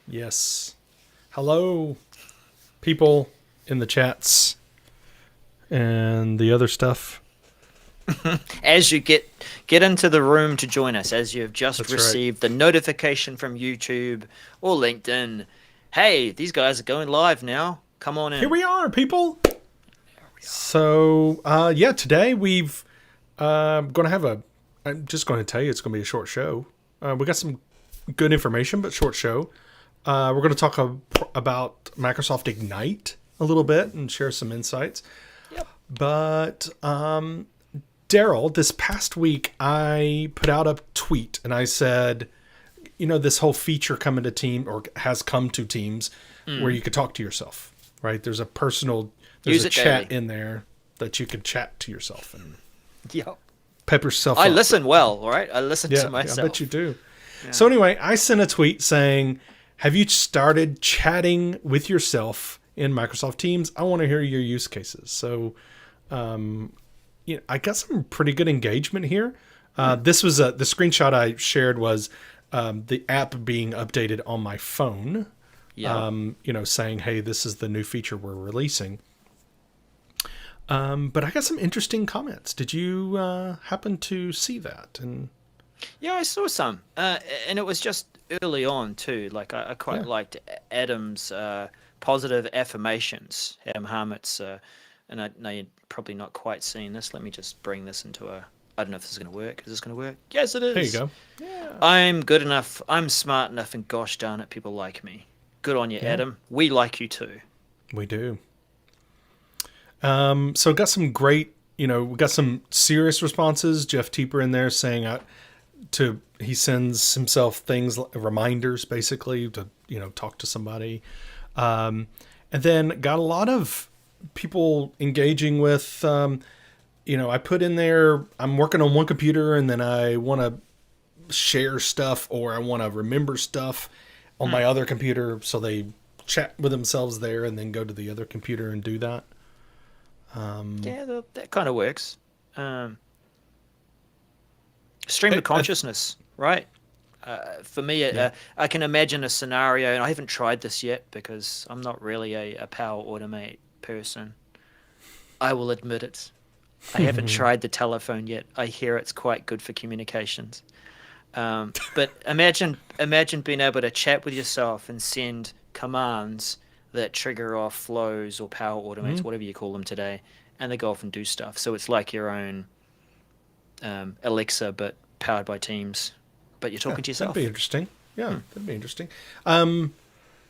Yes. Hello, people in the chats and the other stuff. As you get into the room to join us, as you have just That's right. received the notification from YouTube or LinkedIn, hey, these guys are going live now. Come on Here in. we are, people. There we are. So, yeah, today we've going to have a. I'm just going to tell you it's going to be a short show. We got some good information, but short show. We're going to talk about Microsoft Ignite a little bit and share some insights. Yep. But Darrell, this past week, I put out a tweet and I said, this whole feature coming to Team or has come to Teams where you could talk to yourself, right? There's Use a it chat daily. in there that you can chat to yourself and Yep. pep yourself I up. listen well, all right? I listen to Yeah, I bet you myself. do. Yeah. So anyway, I sent a tweet saying, have you started chatting with yourself in Microsoft Teams? I want to hear your use cases. So, I got some pretty good engagement here. This was the screenshot I shared was the app being updated on my phone. Yeah. Saying, hey, this is the new feature we're releasing. But I got some interesting comments. Did you happen to see that? And Yeah, I saw some. And it was just early on, too. Like, I quite yeah, liked Adam's positive affirmations, Adam Harmut's. And I know you're probably not quite seeing this. Let me just bring this into a. I don't know if this is going to work. Is this going to work? Yes, it there you is. go. Yeah, I'm good enough. I'm smart enough, and gosh darn it, people like me. Good on you, yeah, Adam. We like you too. we do. So got some great, we got some serious responses. Jeff Teeper in there saying he sends himself things, reminders basically to, talk to somebody. And then got a lot of people engaging with, I put in there, I'm working on one computer and then I want to share stuff or I want to remember stuff on my other computer. So they chat with themselves there and then go to the other computer and do that. Yeah, that kind of works. Um, Stream of I consciousness, right? For me, yeah. I can imagine a scenario, and I haven't tried this yet because I'm not really a Power Automate person. I will admit it. I haven't tried the telephone yet. I hear it's quite good for communications. But imagine being able to chat with yourself and send commands that trigger off flows or Power Automates, Mhm. whatever you call them today, and they go off and do stuff. So it's like your own Alexa, but powered by Teams. But you're Yeah, talking to that'd be yourself. interesting. Yeah, that'd be interesting.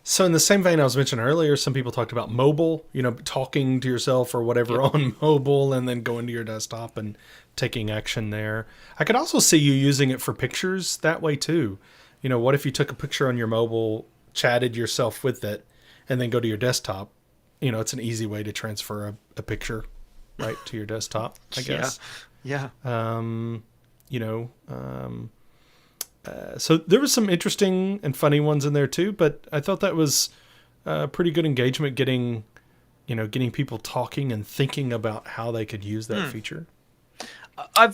So in the same vein I was mentioning earlier, some people talked about mobile, talking to yourself or whatever Yep. on mobile and then going to your desktop and taking action there. I could also see you using it for pictures that way too. What if you took a picture on your mobile, chatted yourself with it, and then go to your desktop? It's an easy way to transfer a picture right to your desktop, I Yeah. guess. Yeah. Um, you know, um, so there was some interesting and funny ones in there too, but I thought that was pretty good engagement getting people talking and thinking about how they could use that feature. I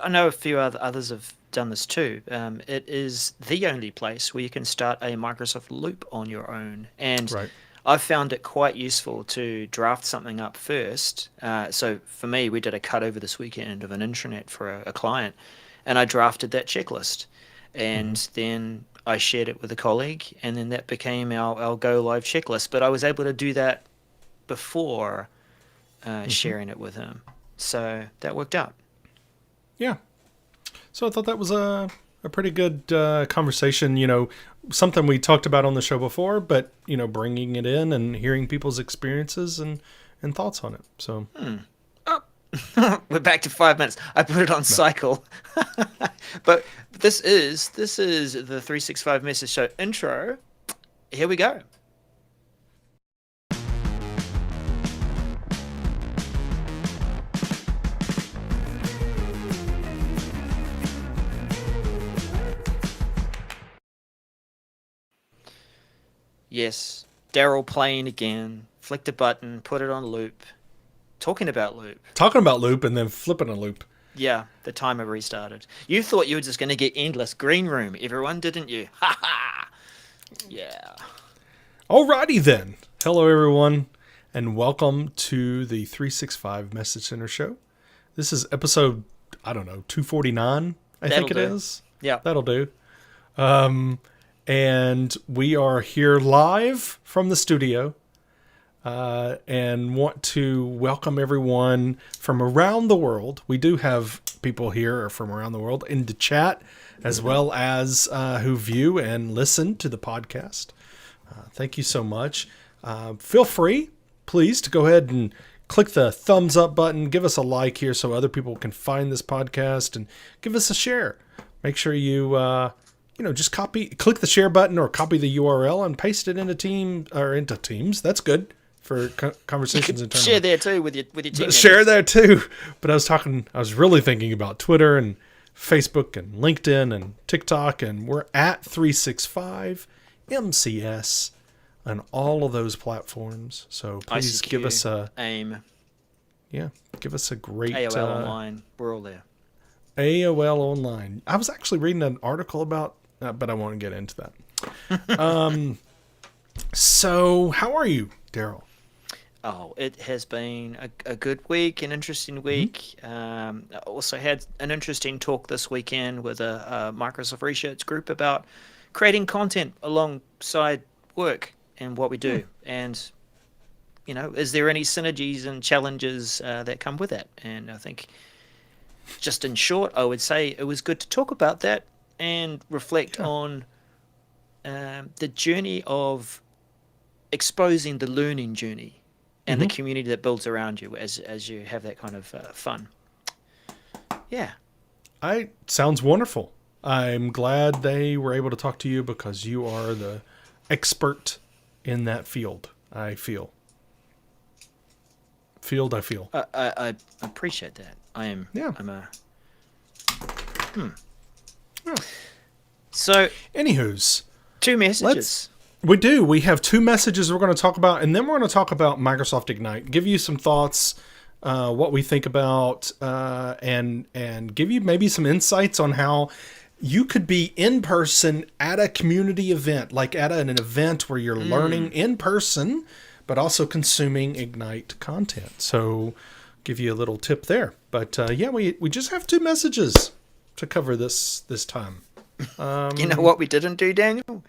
know a few others have done this too. It is the only place where you can start a Microsoft loop on your own, and Right. I've found it quite useful to draft something up first. So for me, we did a cut over this weekend of an intranet for a client, and I drafted that checklist, Mm-hmm. and then I shared it with a colleague, and then that became our go live checklist. But I was able to do that before Mm-hmm. sharing it with him, so that worked out. Yeah. So I thought that was a pretty good conversation. Something we talked about on the show before, but bringing it in and hearing people's experiences and thoughts on it. So Oh, we're back to 5 minutes. I put it on no. cycle. But this is the 365 Message Show intro. Here we go. Yes, Darrell playing again. Flicked a button, put it on loop. Talking about loop. Talking about loop and then flipping a loop. Yeah, the timer restarted. You thought you were just going to get endless green room, everyone, didn't you? Ha ha! Yeah. Alrighty then. Hello, everyone, and welcome to the 365 Message Center Show. This is episode, 249, I think it is. Yeah. That'll do. And we are here live from the studio and want to welcome everyone from around the world. We do have people here from around the world into chat, as well as who view and listen to the podcast. Thank you so much. Feel free, please, to go ahead and click the thumbs up button. Give us a like here so other people can find this podcast, and give us a share. Make sure you, just click the share button or copy the URL and paste it into Teams. That's good for conversations internally. Share there too with your team. Share there too. But I was really thinking about Twitter and Facebook and LinkedIn and TikTok, and we're at 365 MCS on all of those platforms. So please ICQ, give us AIM. Yeah, give us a great AOL Online. We're all there. AOL Online. I was actually reading an article about that, but I won't get into that. So how are you, Darrell? Oh, it has been a good week, an interesting week. I also had an interesting talk this weekend with a Microsoft research group about creating content alongside work and what we do. And, is there any synergies and challenges that come with that? And I think, just in short, I would say it was good to talk about that and reflect on the journey of exposing the learning journey and the community that builds around you as you have that kind of fun. Yeah. Sounds wonderful. I'm glad they were able to talk to you because you are the expert in that field, I feel. I appreciate that. I'm a... Yeah. So... Anywho's. 2 messages. We have 2 messages we're going to talk about, and then we're going to talk about Microsoft Ignite. Give you some thoughts, what we think about, and give you maybe some insights on how you could be in person at a community event, like at an event where you're learning in person, but also consuming Ignite content. So give you a little tip there. But we just have 2 messages to cover this time. You know what we didn't do, Daniel?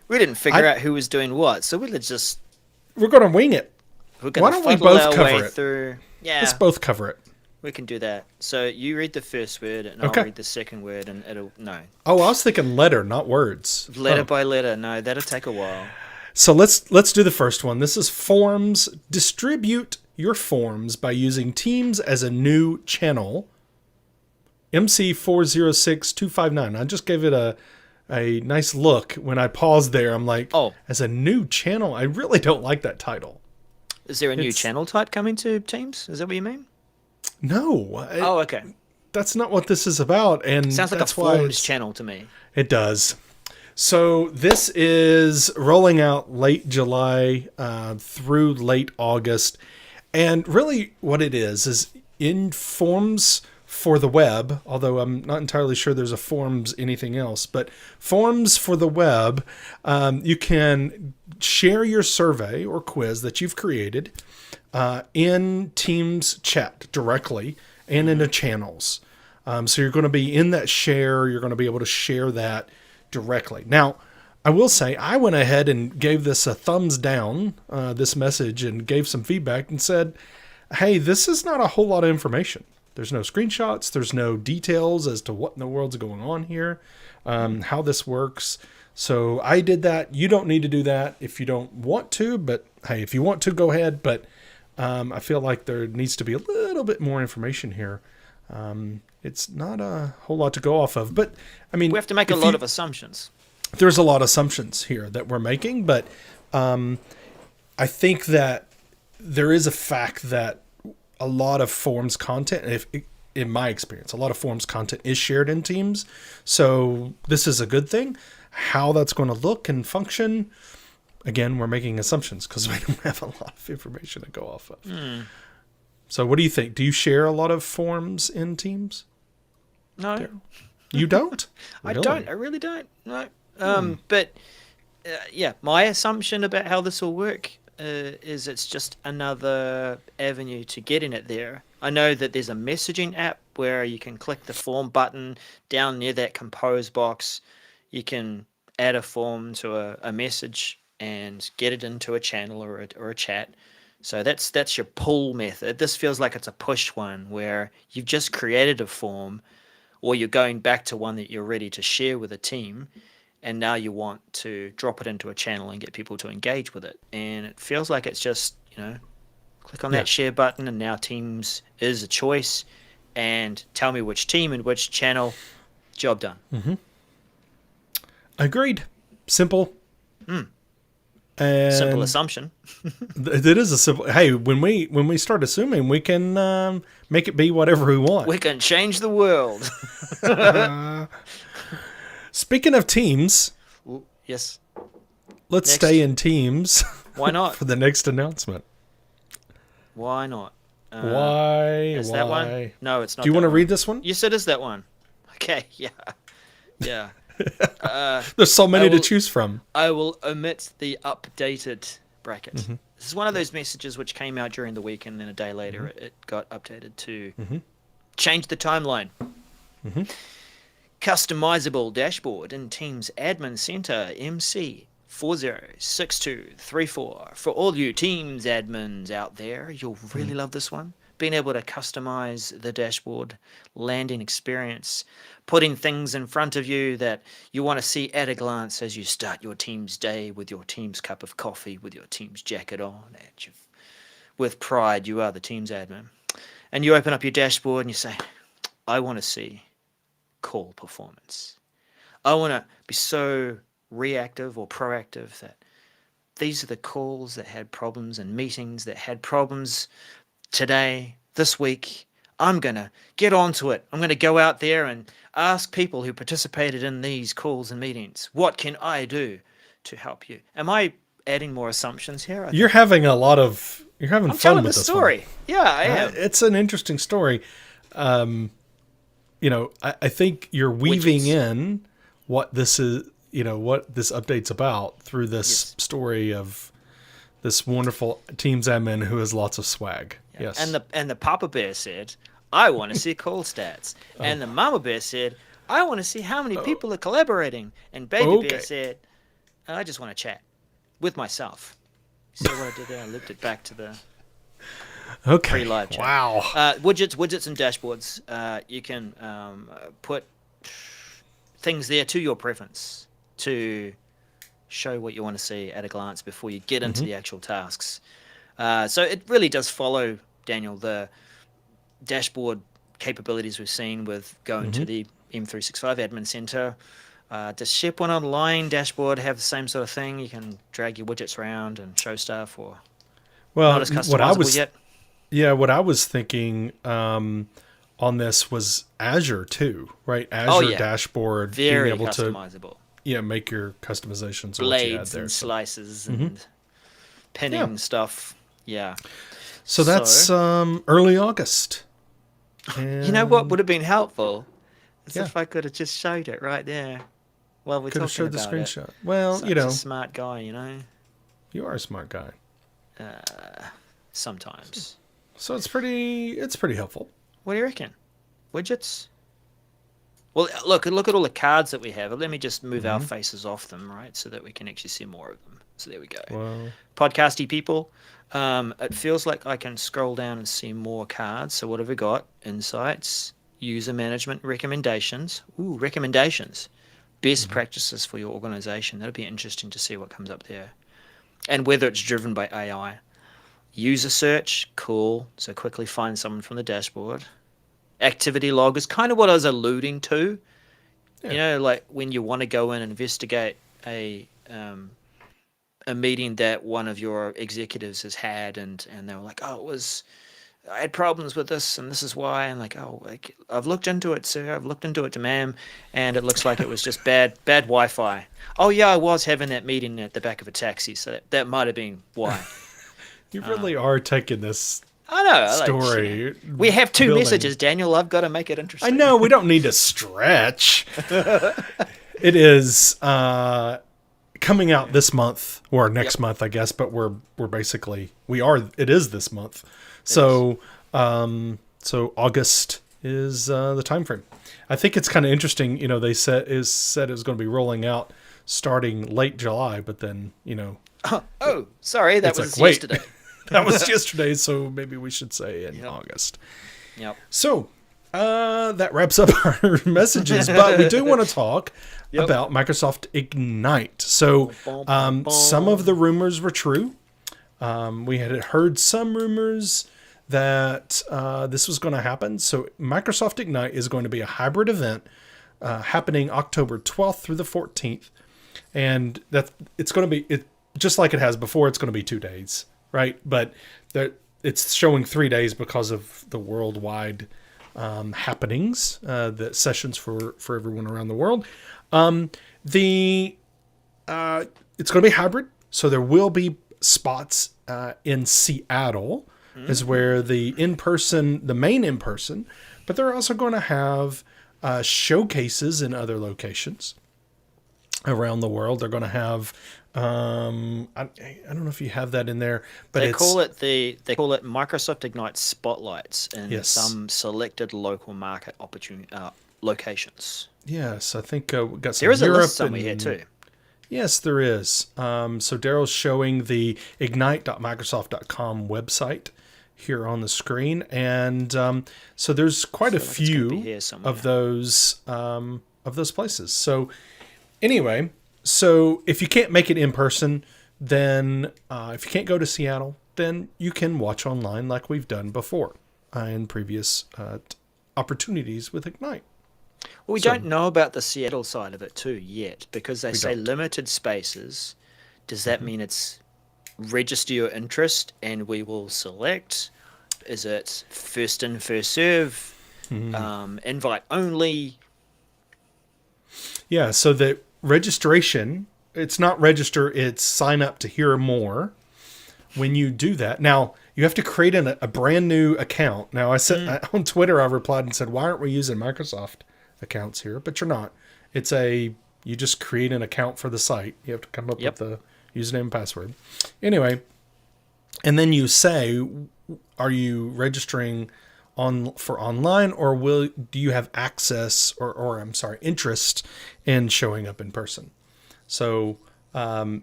We didn't figure out who was doing what, so we're going to wing it. Why don't we both cover it? Through... Yeah, let's both cover it. We can do that. So you read the first word, and I'll read the second word, and it'll... No. Oh, I was thinking letter, not words. Letter by letter. No, that'll take a while. So let's do the first one. This is forms. Distribute your forms by using Teams as a new channel. MC406259. I just gave it a nice look. When I paused there, I'm like, as a new channel? I really don't like that title. Is there a new channel type coming to Teams? Is that what you mean? No. Okay. That's not what this is about. And sounds like a forms channel to me. It does. So this is rolling out late July through late August. And really what it is in forms for the web, although I'm not entirely sure there's a forms anything else, but forms for the web, you can share your survey or quiz that you've created in Teams chat directly and into channels. So you're going to be in that share. You're going to be able to share that directly. Now, I will say I went ahead and gave this a thumbs down, this message, and gave some feedback and said, hey, this is not a whole lot of information. There's no screenshots. There's no details as to what in the world's going on here, how this works. So I did that. You don't need to do that if you don't want to, but hey, if you want to, go ahead. But I feel like there needs to be a little bit more information here. It's not a whole lot to go off of, but I mean, we have to make a lot of assumptions. There's a lot of assumptions here that we're making, but I think that there is a fact that a lot of forms content, in my experience, a lot of forms content is shared in Teams. So this is a good thing. How that's going to look and function, again, we're making assumptions because we don't have a lot of information to go off of. So what do you think? Do you share a lot of forms in Teams? No. You don't? Really? I don't. I really don't. No. But yeah, my assumption about how this will work is it's just another avenue to getting it there. I know that there's a messaging app where you can click the form button down near that compose box. You can add a form to a message and get it into a channel or a chat. So that's your pull method. This feels like it's a push one where you've just created a form or you're going back to one that you're ready to share with a team and now you want to drop it into a channel and get people to engage with it. And it feels like it's just, click on Yeah. that share button and now Teams is a choice and tell me which team and which channel. Job done. Agreed. Simple. And Simple assumption. It is a simple. Hey, when we start assuming, we can make it be whatever we want. We can change the world. Speaking of Teams, Ooh, yes. let's Next. stay in Teams Why not? for the next announcement. Why not? Why? Is that one? No, it's not. Do you want to read this one? Yes, it is that one. Okay, yeah. Yeah. There's so many I will- to choose from. I will omit the updated bracket. Mm-hmm. This is one of those messages which came out during the week and then a day later it got updated to change the timeline. Customizable dashboard in Teams Admin Center MC 406234. For all you Teams admins out there, you'll really love this one. Being able to customize the dashboard, landing experience, putting things in front of you that you want to see at a glance as you start your team's day with your team's cup of coffee, with your team's jacket on, and with pride, you are the team's admin. And you open up your dashboard and you say, I want to see call performance. I want to be so reactive or proactive that these are the calls that had problems and meetings that had problems today, this week. I'm going to get onto it. I'm going to go out there and ask people who participated in these calls and meetings, what can I do to help you? Am I adding more assumptions here? You're having a lot of. You're having I'm fun telling with the this story. one. Yeah, I am. It's an interesting story. I think you're weaving Widgets. in what this is, what this update's about through this Yes. story of this wonderful Teams admin who has lots of swag. Yes. And the Papa Bear said, I want to see call stats. And the Mama Bear said, I want to see how many people are collaborating. And Baby Okay. Bear said, I just want to chat with myself. See what I did there? I looped it back to the Okay. pre-live chat. Wow. Widgets and dashboards. You can put things there to your preference to show what you want to see at a glance before you get into the actual tasks. So it really does follow, Daniel, the dashboard capabilities we've seen with going to the M365 Admin Center. Does SharePoint Online dashboard have the same sort of thing? You can drag your widgets around and show stuff, or Well, not as customizable yet? Yeah, what I was thinking on this was Azure too, right? Azure yeah. dashboard, Very being able customizable. to make your customizations or what you add Blades there. and So, slices and pinning stuff. Yeah. so that's early August. You know what would have been helpful? Is Yeah. if I could have just showed it right there while we're Could have talking showed the about it. screenshot. Well, Such a smart guy, you are a smart guy, sometimes. so it's pretty helpful. What do you reckon? Widgets? Well, look at all the cards that we have. Let me just move our faces off them, right, so that we can actually see more of them. So there we go. Well, Podcasty people, it feels like I can scroll down and see more cards. So what have we got? Insights, user management, recommendations. Ooh, recommendations. Best practices for your organization. That'll be interesting to see what comes up there. And whether it's driven by AI. User search, cool. So quickly find someone from the dashboard. Activity log is kind of what I was alluding to. Yeah. Like when you want to go in and investigate a meeting that one of your executives has had, and they were like, I had problems with this, and this is why. And I've looked into it, sir. I've looked into it, ma'am, and it looks like it was just bad Wi-Fi. Oh yeah, I was having that meeting at the back of a taxi, so that might have been why. you really are taking this I know. story. We have two building. messages, Daniel. I've got to make it interesting. I know we don't need to stretch. It is coming out this month or next Yep. month, I guess. But it is this month. So so August is the time frame. I think it's kind of interesting. They said it was going to be rolling out starting late July, but then Oh, sorry, that it's was like, wait. yesterday. that was yesterday. So maybe we should say in Yep. August. Yep. So that wraps up our messages, but we do want to talk Yep. about Microsoft Ignite. So some of the rumors were true. We had heard some rumors that this was going to happen. So Microsoft Ignite is going to be a hybrid event happening October 12th through the 14th. And it's going to be, just like it has before, it's going to be 2 days, right? But it's showing 3 days because of the worldwide happenings, the sessions for everyone around the world. It's going to be hybrid, so there will be spots in Seattle, is where the main in-person, but they're also going to have showcases in other locations around the world. They're going to have I don't know if you have that in there, but They call it Microsoft Ignite Spotlights in Yes. some selected local market locations. yes, I think we got some There is a Europe list somewhere here and- too. Yes, there is. So Darrell's showing the ignite.microsoft.com website here on the screen, and so there's quite a Feel like it's gonna be few here somewhere. of those places. So anyway, so if you can't make it in person, then if you can't go to Seattle, then you can watch online like we've done before in previous opportunities with Ignite. Well, we So- don't know about the Seattle side of it too yet, because they say don't. limited spaces. Does that mean it's register your interest and we will select? Is it first in, first serve? Invite only? Yeah, so the registration, it's not register, it's sign up to hear more. When you do that, now you have to create a brand new account. Now I said on Twitter, I replied and said, why aren't we using Microsoft accounts here? But you're not. You just create an account for the site. You have to come up Yep. with the username and password. Anyway, and then you say, are you registering for online, or do you have access or interest in showing up in person? So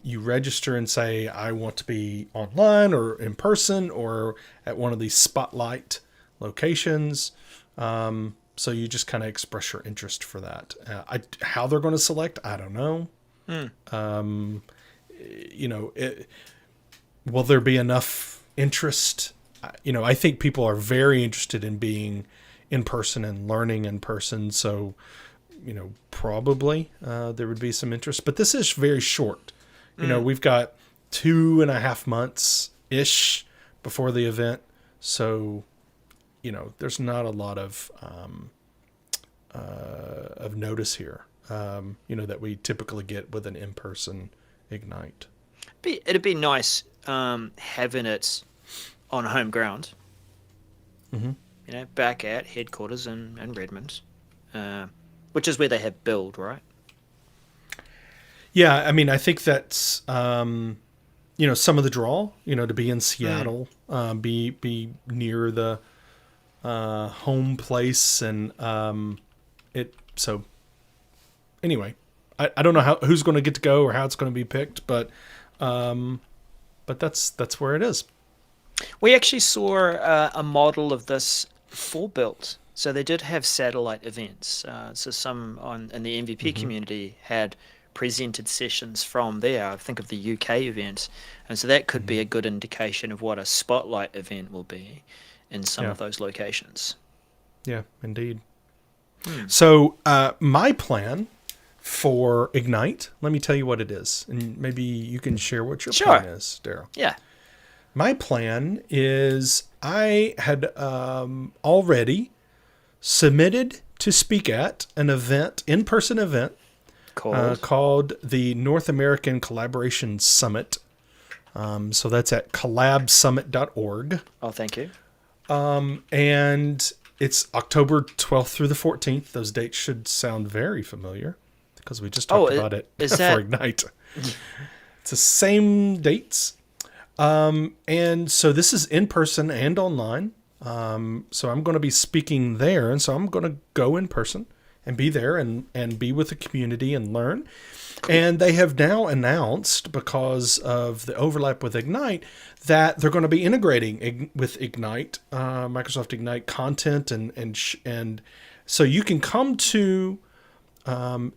you register and say, I want to be online or in person or at one of these spotlight locations. So you just kind of express your interest for that. How they're going to select, I don't know. Will there be enough interest? I think people are very interested in being in person and learning in person. So, probably there would be some interest. But this is very short. We've got 2.5 months ish before the event. So, there's not a lot of notice here, that we typically get with an in-person Ignite. It'd be nice having it on home ground. Back at headquarters in Redmond, which is where they have Build, right? Yeah, I mean, I think that's some of the draw, to be in Seattle, be near the home place, and it. So anyway, I don't know who's going to get to go or how it's going to be picked, but that's where it is. We actually saw a model of this for Build. So they did have satellite events. So some in the MVP community had presented sessions from there. I think of the UK event. And so that could be a good indication of what a spotlight event will be in some of those locations. Yeah, indeed. So my plan for Ignite, let me tell you what it is. And maybe you can share what your plan is, Darrell. Yeah. My plan is I had already submitted to speak at an event, in-person event, called the North American Collaboration Summit. So that's at collabsummit.org. Oh, thank you. And it's October 12th through the 14th. Those dates should sound very familiar. because we just Oh, talked about it is for that Ignite. It's the same dates. And so this is in person and online. So I'm going to be speaking there. And so I'm going to go in person and be there and be with the community and learn. And they have now announced, because of the overlap with Ignite, that they're going to be integrating with Ignite, Microsoft Ignite content, and so you can come to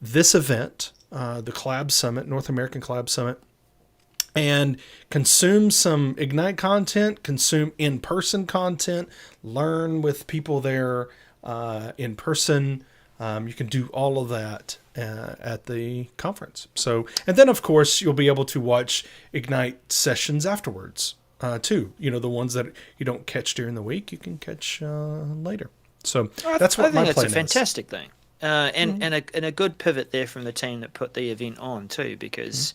this event, the Collab Summit, North American Collab Summit, and consume some Ignite content, consume in-person content, learn with people there in person. You can do all of that at the conference. So, and then of course you'll be able to watch Ignite sessions afterwards too. You know, the ones that you don't catch during the week, you can catch later. So that's what my plan is. I think it's a fantastic thing, and a good pivot there from the team that put the event on too, because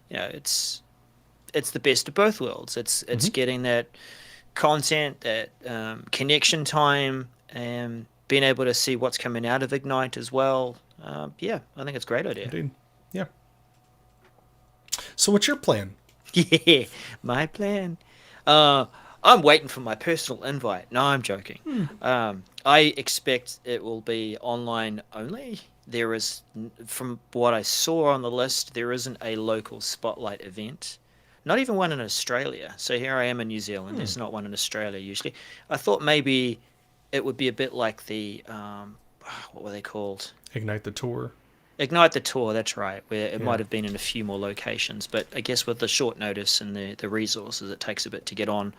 you know it's the best of both worlds. It's getting that content, that connection time, and being able to see what's coming out of Ignite as well. Yeah, I think it's a great idea. Indeed. Yeah. So what's your plan? Yeah, my plan. I'm waiting for my personal invite. No, I'm joking. I expect it will be online only. There is, from what I saw on the list, there isn't a local spotlight event. Not even one in Australia. So here I am in New Zealand. There's not one in Australia usually. I thought maybe it would be a bit like the, what were they called? Ignite the Tour. Ignite the Tour, that's right, where it might have been in a few more locations. But I guess with the short notice and the resources, it takes a bit to get on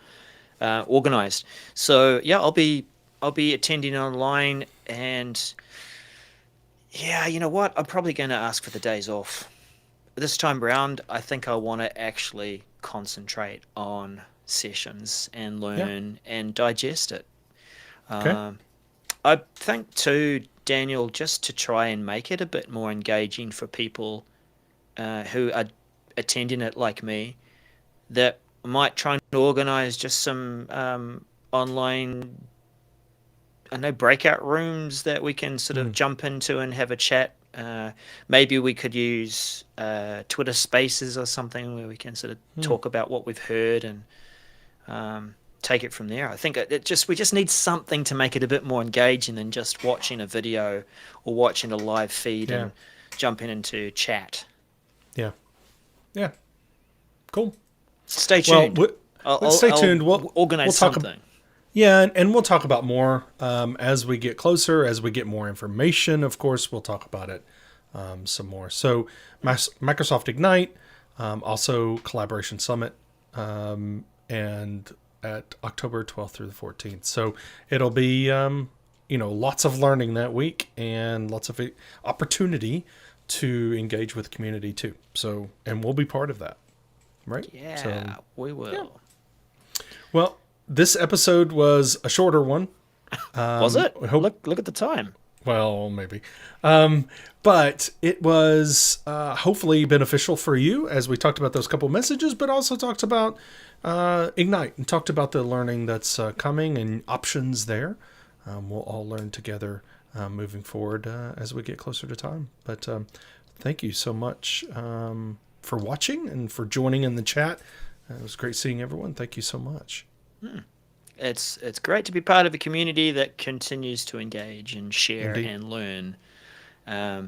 organized. So yeah, I'll be attending online, and yeah, you know what? I'm probably going to ask for the days off. This time around, I think I want to actually concentrate on sessions and learn and digest it. Okay. I think too, Daniel, just to try and make it a bit more engaging for people who are attending it like me, that I might try and organize just some online, I know, breakout rooms that we can sort of jump into and have a chat. Maybe we could use Twitter Spaces or something where we can sort of talk about what we've heard and take it from there. I think we just need something to make it a bit more engaging than just watching a video or watching a live feed and jumping into chat. Yeah. Yeah. Cool. Stay tuned. Let's stay tuned. We'll organize something. Yeah, and we'll talk about more as we get closer, as we get more information. Of course, we'll talk about it some more. So Microsoft Ignite, also Collaboration Summit, and at October 12th through the 14th. So it'll be, lots of learning that week and lots of opportunity to engage with the community too. So, and we'll be part of that, right? Yeah, we will. Yeah. Well, this episode was a shorter one. Was it? Look at the time. Well, maybe. But it was hopefully beneficial for you as we talked about those couple messages, but also talked about Ignite and talked about the learning that's coming and options there. We'll all learn together moving forward as we get closer to time. But thank you so much for watching and for joining in the chat. It was great seeing everyone. Thank you so much. It's great to be part of a community that continues to engage and share and learn.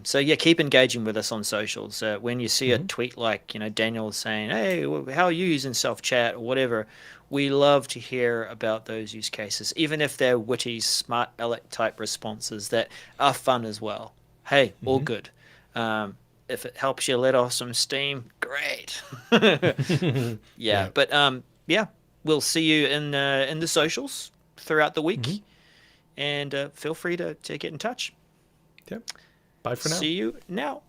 So yeah, keep engaging with us on socials. When you see a tweet like, Daniel saying, "Hey, how are you using self-chat?" or whatever, we love to hear about those use cases, even if they're witty, smart aleck type responses that are fun as well. Hey, all good. If it helps you let off some steam, great. Yeah, but yeah. We'll see you in the socials throughout the week, and feel free to get in touch. Yep. Bye for now. See you now.